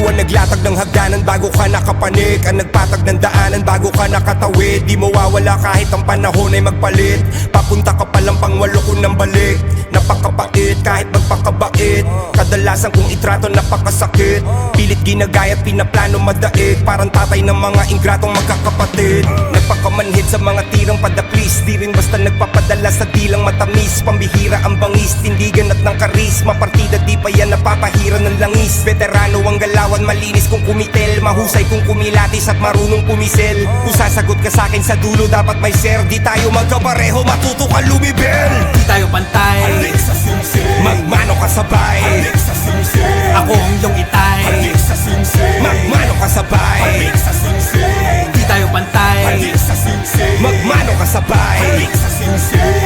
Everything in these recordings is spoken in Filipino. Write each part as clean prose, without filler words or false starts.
Ang naglatag ng hagdanan bago ka nakapanik, ang nagpatag ng daanan bago ka nakatawid. Di mawawala kahit ang panahon ay magpalit. Papunta ka palang pangwalo ko ng balik. Napakapait kahit magpakabait. Kadalasan kong itrato napakasakit. Pilit ginagaya at pinaplano madaig. Parang tatay ng mga ingratong magkakapatid. Nagpakamanhid sa mga tirang padaklis. Di rin basta nagpapadala sa dilang matamis. Pambihira ang bangis, tindigan at ng karisma. Partida di pa yan napapahira ng langis. Veterano ang galawan, malinis kung kumitel. Mahusay kung kumilatis at marunong kumisel. Kung sasagot ka sakin sa dulo dapat may sir. Di tayo magkapareho, matuto ka lumibel. Di tayo pantay, magmano ka sabay. ako ang iyong itay. Magmano ka sabay. Di tayo pantay, Magmano ka sabay.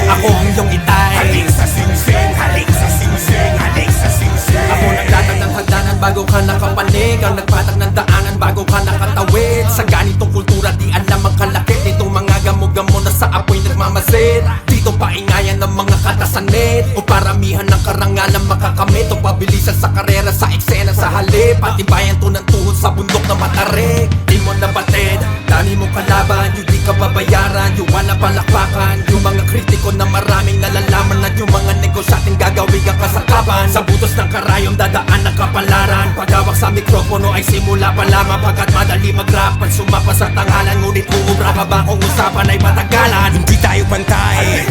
ako ang iyong itay. Halik sa singsing, halik sa singsing, halik sa singsing. Ako naglatag ng hagdanan bago ka nakapanig. Ang nagpatag ng daanan bago ka nakatawid. Sa ganitong kultura di alam ang kalakit nitong mga gamo-gamo na sa apoy nagmamasid. Dito paingayan ng mga katasanit o paramihan ng karangalan makakamit. O pabilisan sa karera sa eksena sa halip. Patibayan to ng tuhod sa bundok na matarik. Di mo nabatid, dami mong kalaban. Yung di ka babayaran, yung wala palakpakan. Yung mga kritiko na maraming nalalaman. At yung mga negosyating gagawin kang kasakapan. Sa butos ng karayom dadaan ng kapalaran. Paghawak sa mikropono ay simula pa lamang. Pagkat madali mag-rap at sumapa sa tangalan. Ngunit uubra ka ba kung usapan ay matagalan? Hindi tayo pantay,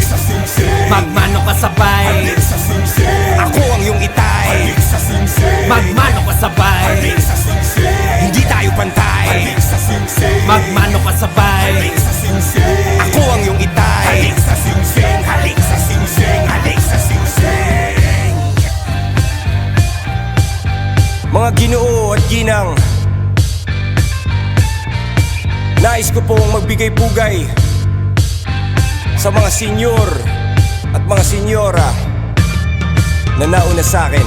Magmano ka sabay, ako ang iyong itay. magmano ka sabay, Hindi tayo pantay, magmano ka sabay. ako ang iyong itay. Halik sa singsing, halik sa singsing, halik sa singsing. Mga ginoo at ginang, nais ko pong magbigay pugay sa mga senyor at mga senyora na nauna sa akin.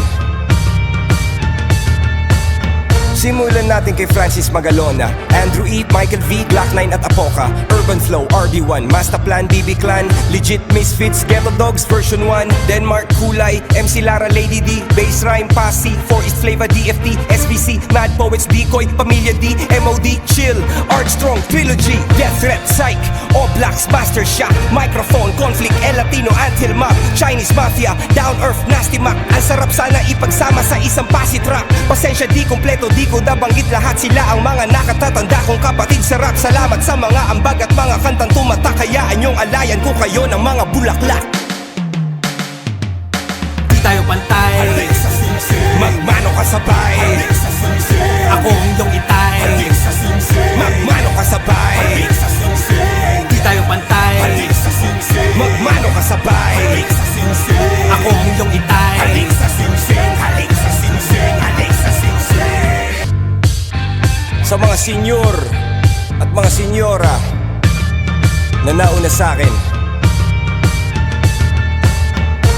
Simulan natin kay Francis Magalona, Andrew E, Michael V, Glock 9 at Apoca, Urban Flow, RD1, Mastaplan, BB Clan, Legit Misfits, Ghetto Dogs version 1, Denmark, Kulay, MC Lara, Lady D, Bass Rhyme, Pasi, 4 East Flava, DFT, SBC, Mad Poets, Decoy, Pamilya D, MOD, Chill, Art Strong, Trilogy, Death Threat, Psych, All Blacks, Master Shot, Microphone, Conflict, El Latino, Until Mob, Chinese Mafia, Down Earth, Nasty Mac. Ang sarap sana ipagsama sa isang pasitrap. Pasensya di kompleto, di ko nabanggit lahat. Sila ang mga nakatatanda kong kapatid sa rap. Salamat sa mga ambag at mga kantang tumatak. Hayaan yung alayan ko kayo ng mga bulaklak. Di tayo pantay, Magmano ka sabay. ako ang iyong itay. Magmano ka sabay. Di tayo pantay, Magmano ka sabay. ako ang iyong itay. Halik sa singsing, halik sa singsing, halik sa singsing. Sa mga senyor at mga senyora na nauna sa akin,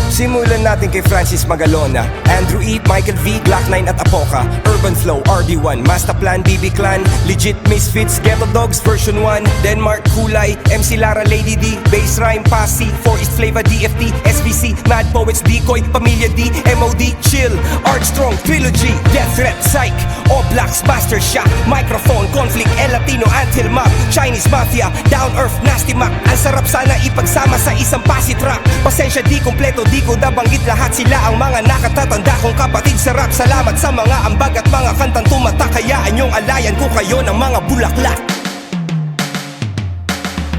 simulan natin kay Francis Magalona, Andrew E, Michael V, Glock 9 at Apoca, Urban Flow, RD1, Mastaplan, BB Clan, Legit Misfits, Ghetto Dogs version 1, Denmark, Kulay, MC Lara, Lady D, Bass Rhyme, Pasi, 4 East Flava, DFT, SBC, Mad Poets, Decoy, Pamilya D, MOD, Chill, Art Strong, Trilogy, Death Threat, Psych, All Blacks, Master Shot, Microphone, Conflict, El Latino, Until Mob, Chinese Mafia, Down Earth, Nasty Mac. Ang sarap sana ipagsama sa isang pasitrap. Pasensya di kompleto, di ko nabanggit lahat. Sila ang mga nakatatanda kong kapatid sa rap. Salamat sa mga ambag at mga kantang tumatak. Hayaan yung alayan ko kayo ng mga bulaklak.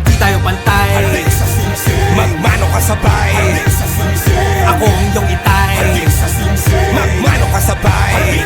Di tayo pantay, Magmano ka sabay. ako ang iyong itay. Magmano ka sabay.